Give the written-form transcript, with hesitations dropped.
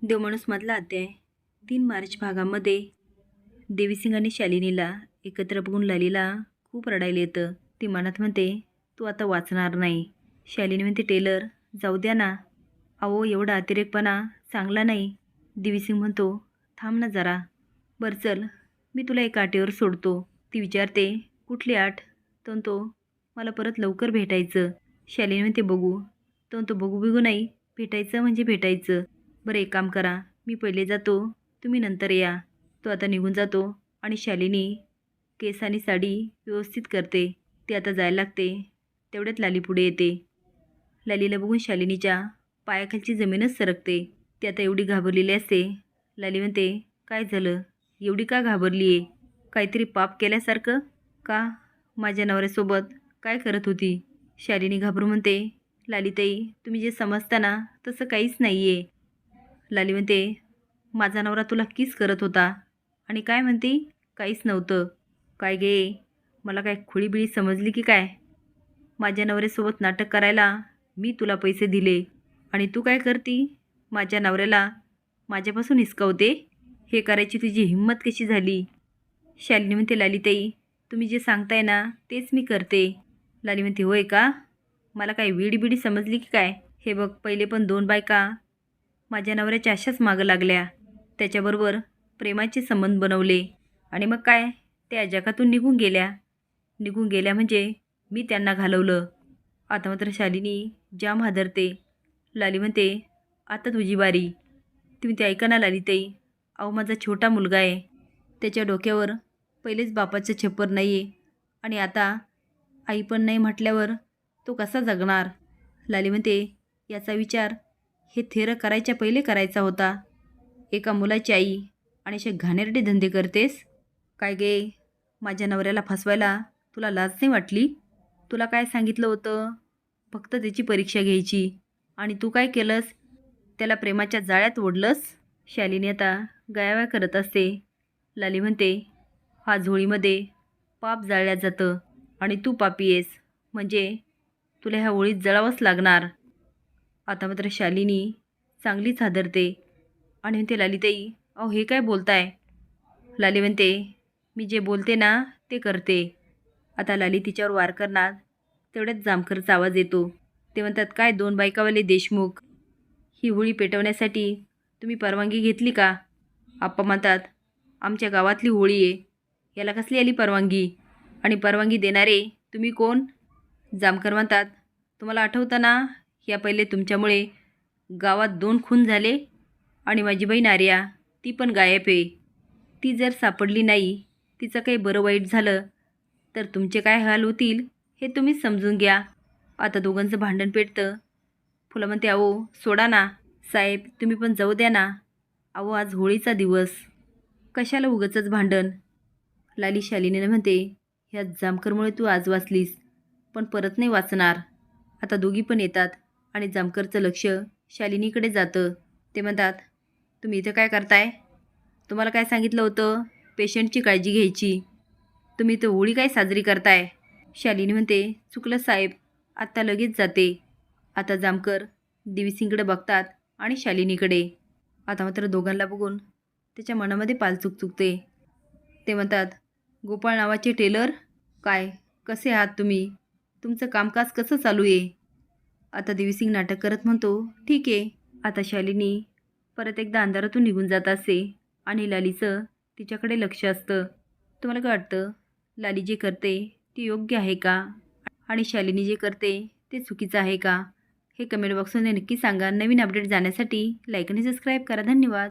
देवमाणूसमधला अध्याय 3 मार्च भागामध्ये देवीसिंग आणि शालिनीला एकत्र बघून लालीला खूप रडायला येतं. ती मनात म्हणते, तू आता वाचणार नाही. शालिनी म्हणते, टेलर जाऊ द्या ना. अहो, एवढा अतिरेकपणा चांगला नाही. देवीसिंग म्हणतो, थांब ना जरा. बरं चल, मी तुला एका अटीवर सोडतो. ती विचारते, कुठली आठ? तो म्हणतो, मला परत लवकर भेटायचं. शालिनी म्हणते, बघू. तो म्हणतो, बघू बिघू नाही, भेटायचं म्हणजे भेटायचं. बरं एक काम करा, मी पहिले जातो, तुम्ही नंतर या. तो आता निघून जातो आणि शालिनी केस आणि साडी व्यवस्थित करते. ती आता जायला लागते. तेवढ्यात लाली पुढे येते. लालीला बघून शालिनीच्या पायाखालची जमीनच सरकते. ती आता एवढी घाबरलेली असते. लाली म्हणते, काय झालं? एवढी का घाबरली आहे? काहीतरी पाप केल्यासारखं का? माझ्या नवऱ्यासोबत काय करत होती? शालिनी घाबरून म्हणते, लालीताई, तुम्ही जे समजता ना तसं काहीच नाही आहे. लाली म्हणते, माझा नवरा तुला किस करत होता आणि काय म्हणते, काहीच नव्हतं. काय गे, मला काय खुळीबिळी समजली की काय? माझ्या नवऱ्यासोबत नाटक करायला मी तुला पैसे दिले आणि तू काय करती? माझ्या नवऱ्याला माझ्यापासून हिसकावते. हे करायची तुझी हिंमत कशी झाली? शालिनी म्हणते, लालीताई, तुम्ही जे सांगताय ना तेच मी करते. लाली म्हणते, होय का? मला काय विडीबिडी समजली की काय? हे बघ, पहिले पण 2 बायका माझ्या नवऱ्याच्या अशाच मागं लागल्या. त्याच्याबरोबर प्रेमाचे संबंध बनवले आणि मग काय, त्या जगातून निघून गेल्या म्हणजे मी त्यांना घालवलं. आता मात्र शालिनी जाम हादरते. लाली म्हणते, आता तुझी बारी. तुम्ही ते ऐका ना लालीताई. अहो, माझा छोटा मुलगा आहे. त्याच्या डोक्यावर पहिलेच बापाचं छप्पर नाही आहे आणि आता आई पण नाही म्हटल्यावर तो कसा जगणार? लाली म्हणते, याचा विचार हे थेरं करायच्या पहिले करायचा होता. एका मुलाची आई आणि असे घाणेरडे धंदे करतेस. काय गे, माझ्या नवऱ्याला फसवायला तुला लाज नाही वाटली? तुला काय सांगितलं होतं? फक्त त्याची परीक्षा घ्यायची आणि तू काय केलंस? त्याला प्रेमाच्या जाळ्यात ओढलंस. शालिनी आता गायाव्या करत असते. लाली म्हणते, हा झोळीमध्ये पाप जाळल्या जातं आणि तू पापी आहेस म्हणजे तुला ह्या होळीत जळावंच लागणार. आता मात्र शालिनी चांगलीच हादरते आणि म्हणते, लालीताई, अहो हे काय बोलताय? लाली म्हणते, मी जे बोलते ना ते करते. आता लाली तिच्यावर वार करणार. तेवढ्यात जामखरचा आवाज येतो. ते म्हणतात, काय 2 बायकावाले देशमुख, ही होळी पेटवण्यासाठी तुम्ही परवानगी घेतली का? आप्पा म्हणतात, आमच्या गावातली होळी आहे, याला कसली आली परवानगी? आणि परवानगी देणारे तुम्ही कोण? जामकर म्हणतात, तुम्हाला आठवतं ना, या पहिले तुमच्यामुळे गावात 2 खून झाले आणि माझी बहीण आर्या ती पण गायब आहे. ती जर सापडली नाही, तिचं काही बरं वाईट झालं तर तुमचे काय हाल होतील हे तुम्हीच समजून घ्या. आता दोघांचं भांडण पेटतं. फुलं म्हणते, अहो सोडा ना साहेब, तुम्ही पण जाऊ द्या ना. अहो, आज होळीचा दिवस, कशाला उगाचच भांडण? लाली शालिनीने म्हणते, ह्या जामकरमुळे तू आज वाचलीस पण परत नाही वाचणार. आता दोघी पण येतात आणि जामकरचं लक्ष शालिनीकडे जातं. ते म्हणतात, तुम्ही इथं काय करताय? तुम्हाला काय सांगितलं होतं? पेशंटची काळजी घ्यायची. तुम्ही इथं होळी काय साजरी करताय? शालिनी म्हणते, चुकलं साहेब, आत्ता लगेच जाते. आता जामकर देवीसिंगकडे बघतात आणि शालिनीकडे. आता मात्र दोघांना बघून त्याच्या मनामध्ये पालचूक चुकते. ते म्हणतात, गोपाळ नावाचे टेलर, काय कसे आहात तुम्ही? तुमचं कामकाज कसं चालू आहे? आता देवीसिंग नाटक करत म्हणतो, ठीक आहे. आता शालिनी परत एकदा अंधारातून निघून जात असते आणि लालीचं तिच्याकडे लक्ष असतं. तुम्हाला काय वाटतं, लाली जे करते ते योग्य आहे का आणि शालिनी जे करते ते चुकीचं आहे का? हे कमेंट बॉक्समध्ये नक्की सांगा. नवीन अपडेट जाण्यासाठी लाईक आणि सबस्क्राईब करा. धन्यवाद.